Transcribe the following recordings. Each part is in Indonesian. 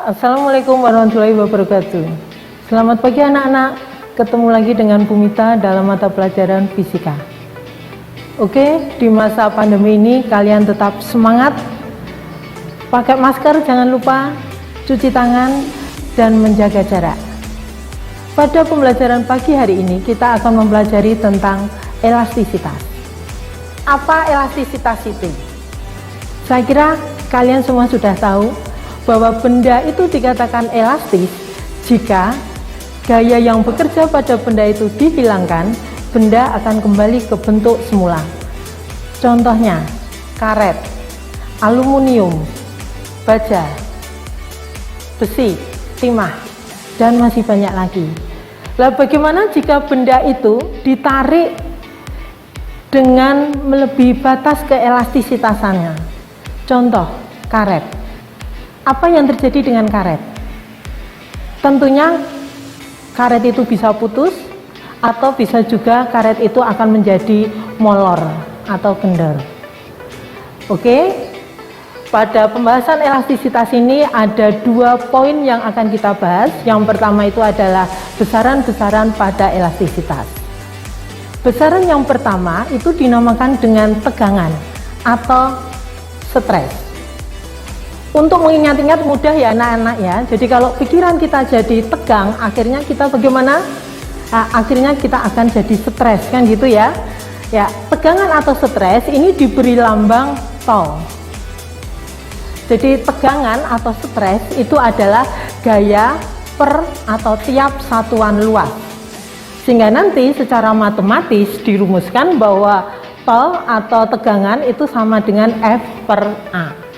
Assalamualaikum warahmatullahi wabarakatuh. Selamat pagi anak-anak. Ketemu lagi dengan Bu Mita dalam mata pelajaran fisika. Oke, di masa pandemi ini kalian tetap semangat. Pakai masker jangan lupa, cuci tangan dan menjaga jarak. Pada pembelajaran pagi hari ini kita akan mempelajari tentang elastisitas. Apa elastisitas itu? Saya kira kalian semua sudah tahu bahwa benda itu dikatakan elastis jika gaya yang bekerja pada benda itu dihilangkan, benda akan kembali ke bentuk semula. Contohnya, karet, aluminium, baja, besi, timah, dan masih banyak lagi. Lah bagaimana jika benda itu ditarik dengan melebihi batas keelastisitasannya? Contoh, karet. Apa yang terjadi dengan karet? Tentunya karet itu bisa putus, atau bisa juga karet itu akan menjadi molor atau kendor. Oke, pada pembahasan elastisitas ini ada 2 poin yang akan kita bahas. Yang pertama itu adalah besaran-besaran pada elastisitas. Besaran yang pertama itu dinamakan dengan tegangan atau stres. Untuk mengingat-ingat mudah ya anak-anak ya. Jadi kalau pikiran kita jadi tegang, akhirnya kita bagaimana? Akhirnya kita akan jadi stres kan gitu ya. Ya, tegangan atau stres ini diberi lambang tau. Jadi tegangan atau stres itu adalah gaya per atau tiap satuan luas. Sehingga nanti secara matematis dirumuskan bahwa tau atau tegangan itu sama dengan F per A.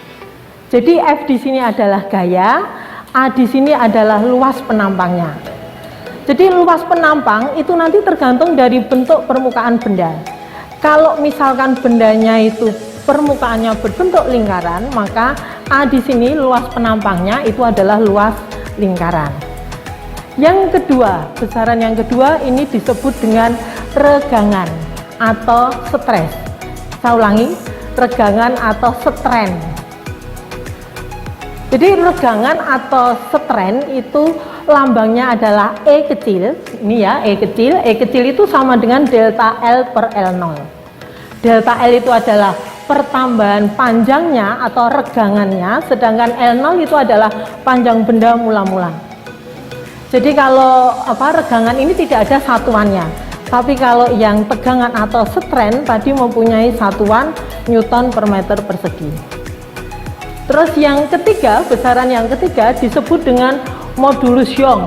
Jadi F di sini adalah gaya, A di sini adalah luas penampangnya. Jadi luas penampang itu nanti tergantung dari bentuk permukaan benda. Kalau misalkan bendanya itu permukaannya berbentuk lingkaran, maka A di sini luas penampangnya itu adalah luas lingkaran. Yang kedua, besaran yang kedua ini disebut dengan regangan atau stres. Saya ulangi, regangan atau stren. Jadi regangan atau stren itu lambangnya adalah E kecil, ini ya E kecil itu sama dengan delta L per L0. Delta L itu adalah pertambahan panjangnya atau regangannya, sedangkan L0 itu adalah panjang benda mula-mula. Jadi kalau regangan ini tidak ada satuannya, tapi kalau yang tegangan atau stren tadi mempunyai satuan Newton per meter persegi. Terus yang ketiga, besaran yang ketiga disebut dengan modulus Young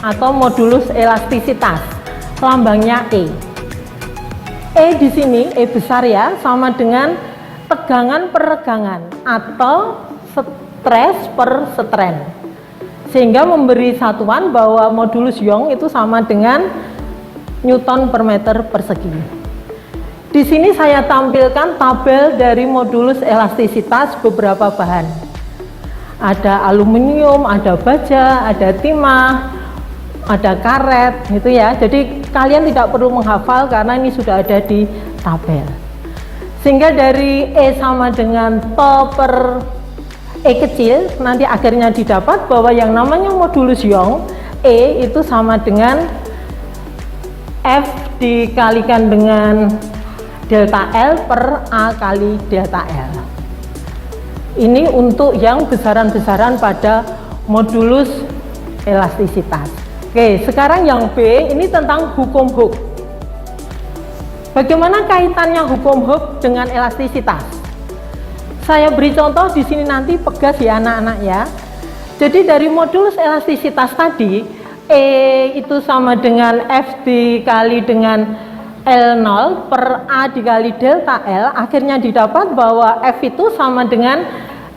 atau modulus elastisitas. Lambangnya E. E di sini, E besar ya, sama dengan tegangan per regangan atau stres per stren. Sehingga memberi satuan bahwa modulus Young itu sama dengan Newton per meter persegi. Di sini saya tampilkan tabel dari modulus elastisitas beberapa bahan. Ada aluminium, ada baja, ada timah, ada karet, gitu ya. Jadi kalian tidak perlu menghafal karena ini sudah ada di tabel. Sehingga dari E sama dengan to per E kecil, nanti akhirnya didapat bahwa yang namanya modulus Young, E itu sama dengan F dikalikan dengan delta L per A kali delta L. Ini untuk yang besaran-besaran pada modulus elastisitas. Oke, sekarang yang B ini tentang hukum Hooke. Bagaimana kaitannya hukum Hooke dengan elastisitas? Saya beri contoh di sini nanti pegas ya anak-anak ya. Jadi dari modulus elastisitas tadi, E itu sama dengan F dikali dengan L0 per A dikali delta L, akhirnya didapat bahwa F itu sama dengan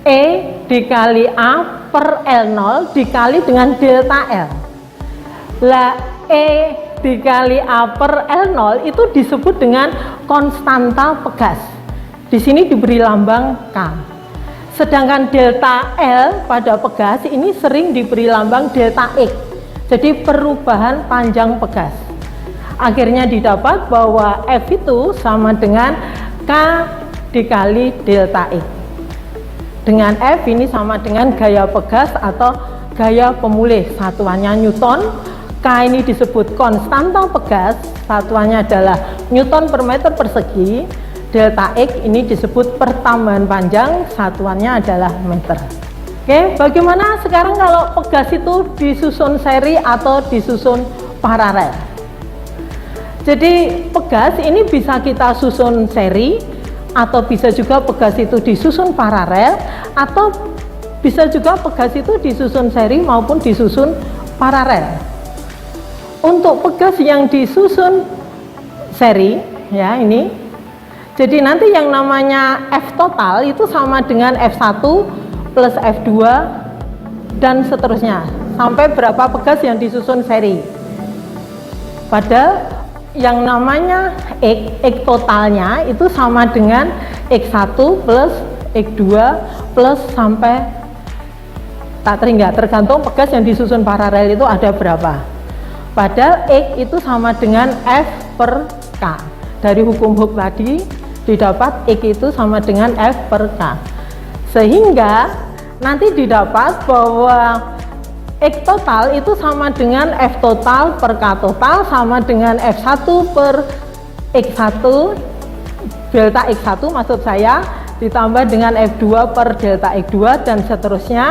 E dikali A per L0 dikali dengan delta L. Lah E dikali A per L0 itu disebut dengan konstanta pegas. Di sini diberi lambang K. Sedangkan delta L pada pegas ini sering diberi lambang delta X. Jadi perubahan panjang pegas. Akhirnya didapat bahwa F itu sama dengan K dikali delta X. Dengan F ini sama dengan gaya pegas atau gaya pemulih, satuannya Newton. K ini disebut konstanta pegas, satuannya adalah Newton per meter persegi. Delta X ini disebut pertambahan panjang, satuannya adalah meter. Oke, bagaimana sekarang kalau pegas itu disusun seri atau disusun paralel? Jadi pegas ini bisa kita susun seri, atau bisa juga pegas itu disusun paralel, atau bisa juga pegas itu disusun seri maupun disusun paralel. Untuk pegas yang disusun seri, ya ini, jadi nanti yang namanya F total itu sama dengan F1 plus F2 dan seterusnya, sampai berapa pegas yang disusun seri. Padahal yang namanya X totalnya itu sama dengan X1 plus X2 plus sampai tak tergantung pegas yang disusun paralel itu ada berapa. Padahal X itu sama dengan F per K. Dari hukum Hooke tadi didapat X itu sama dengan F per K. Sehingga nanti didapat bahwa X total itu sama dengan F total per K total sama dengan F1 per X1 delta X1 maksud saya ditambah dengan F2 per delta X2 dan seterusnya.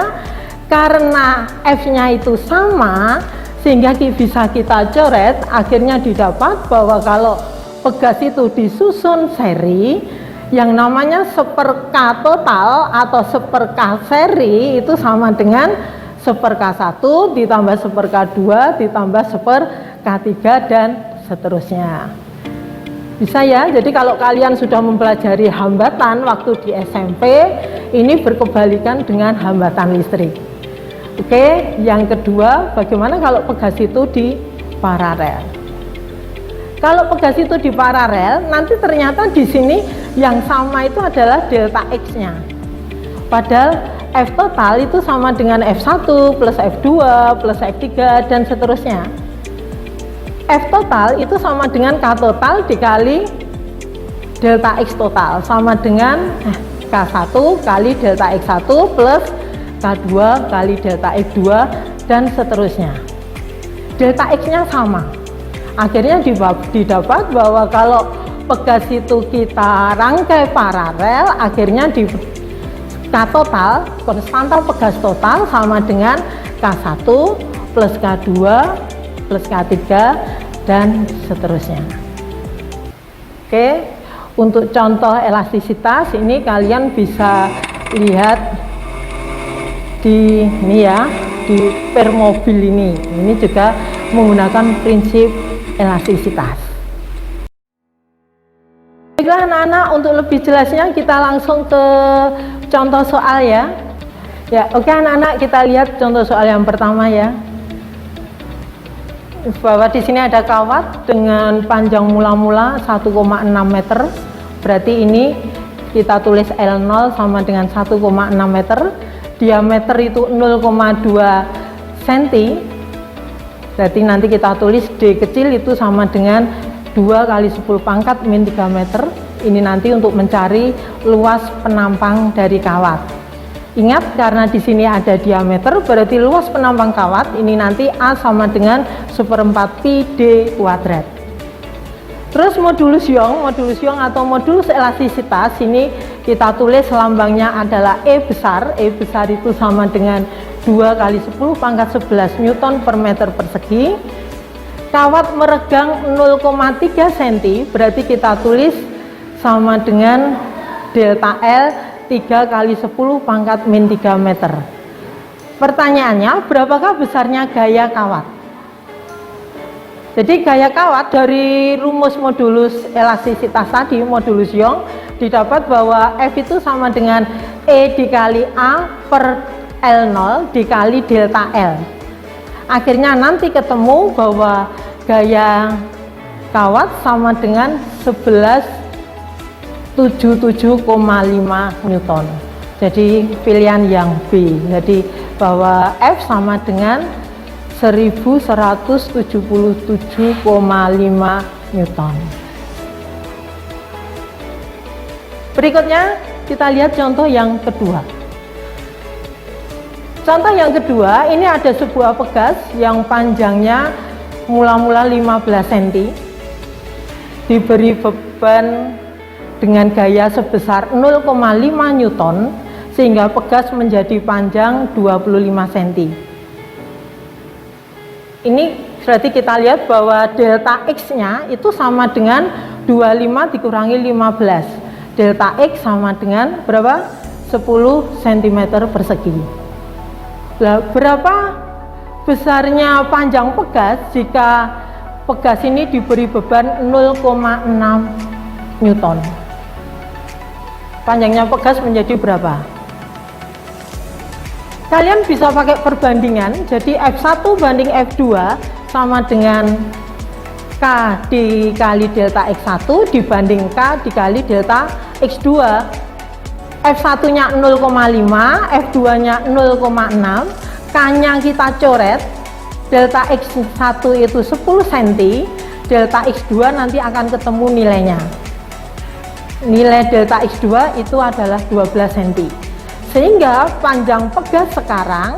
Karena F-nya itu sama sehingga bisa kita coret, akhirnya didapat bahwa kalau pegas itu disusun seri, yang namanya seper K total atau seper K seri itu sama dengan seper K1 ditambah seper K2 ditambah seper K3 dan seterusnya. Bisa ya, jadi kalau kalian sudah mempelajari hambatan waktu di SMP, ini berkebalikan dengan hambatan listrik. Oke, yang kedua, bagaimana kalau pegas itu di paralel? Kalau pegas itu di paralel, nanti ternyata di sini yang sama itu adalah delta X-nya. Padahal F total itu sama dengan F1 plus F2 plus F3 dan seterusnya. F total itu sama dengan K total dikali delta X total, sama dengan K1 kali delta X1 plus K2 kali delta X2 dan seterusnya. Delta X-nya sama. Akhirnya didapat bahwa kalau pegas itu kita rangkai paralel, akhirnya di K total, konstanta pegas total sama dengan K1 plus K2 plus K3 dan seterusnya. Oke, untuk contoh elastisitas ini kalian bisa lihat di ini ya, di permobil ini juga menggunakan prinsip elastisitas. Baiklah anak-anak, untuk lebih jelasnya kita langsung ke contoh soal ya. Ya, oke anak-anak, kita lihat contoh soal yang pertama ya. Bahwa di sini ada kawat dengan panjang mula-mula 1,6 meter. Berarti ini kita tulis L0 sama dengan 1,6 meter. Diameter itu 0,2 cm. Berarti nanti kita tulis D kecil itu sama dengan 2 kali 10 pangkat min 3 meter. Ini nanti untuk mencari luas penampang dari kawat. Ingat, karena di sini ada diameter, berarti luas penampang kawat ini nanti A sama dengan 1/4 pi D kuadrat. Terus modulus Young atau modulus elastisitas ini kita tulis lambangnya adalah E besar. E besar itu sama dengan 2 kali 10 pangkat 11 Newton per meter persegi. Kawat meregang 0,3 cm, berarti kita tulis sama dengan delta L 3 kali 10 pangkat min 3 meter. Pertanyaannya, berapakah besarnya gaya kawat? Jadi gaya kawat dari rumus modulus elastisitas tadi, modulus Young, didapat bahwa F itu sama dengan E dikali A per L0 dikali delta L. Akhirnya nanti ketemu bahwa gaya kawat sama dengan 1177,5 Newton. Jadi pilihan yang B. Jadi bahwa F sama dengan 1177,5 Newton. Berikutnya kita lihat contoh yang kedua. Contoh yang kedua, ini ada sebuah pegas yang panjangnya mula-mula 15 cm, diberi beban dengan gaya sebesar 0,5 Newton, sehingga pegas menjadi panjang 25 cm. Ini berarti kita lihat bahwa delta X-nya itu sama dengan 25 dikurangi 15. Delta X sama dengan berapa? 10 cm persegi. Nah, berapa besarnya panjang pegas jika pegas ini diberi beban 0,6 Newton? Panjangnya pegas menjadi berapa? Kalian bisa pakai perbandingan, jadi F1 banding F2 sama dengan K dikali delta X1 dibanding K dikali delta X2. F1 nya 0,5, F2 nya 0,6, K nya kita coret, delta X1 itu 10 cm, delta X2 nanti akan ketemu nilainya. Nilai delta X2 itu adalah 12 cm. Sehingga panjang pegas sekarang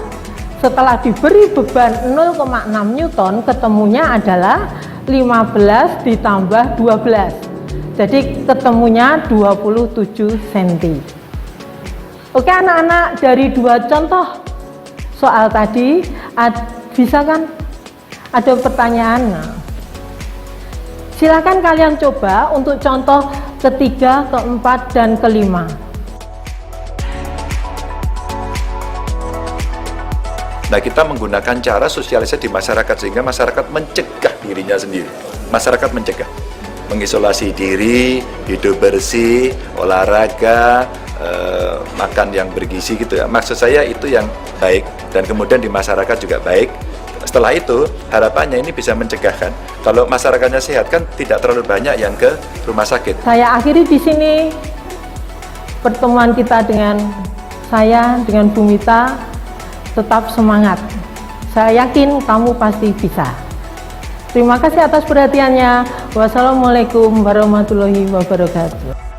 setelah diberi beban 0,6 Newton ketemunya adalah 15 ditambah 12. Jadi ketemunya 27 cm. Oke anak-anak, dari dua contoh soal tadi bisa kan ada pertanyaan? Silakan kalian coba untuk contoh ketiga, keempat, dan kelima. Nah, kita menggunakan cara sosialisasi di masyarakat sehingga masyarakat mencegah dirinya sendiri. Masyarakat mencegah, mengisolasi diri, hidup bersih, olahraga, makan yang bergizi gitu ya. Maksud saya itu yang baik, dan kemudian di masyarakat juga baik. Setelah itu harapannya ini bisa mencegah kan. Kalau masyarakatnya sehat kan tidak terlalu banyak yang ke rumah sakit. Saya akhiri di sini pertemuan kita dengan saya, dengan Bu Mita. Tetap semangat. Saya yakin kamu pasti bisa. Terima kasih atas perhatiannya. Wassalamualaikum warahmatullahi wabarakatuh.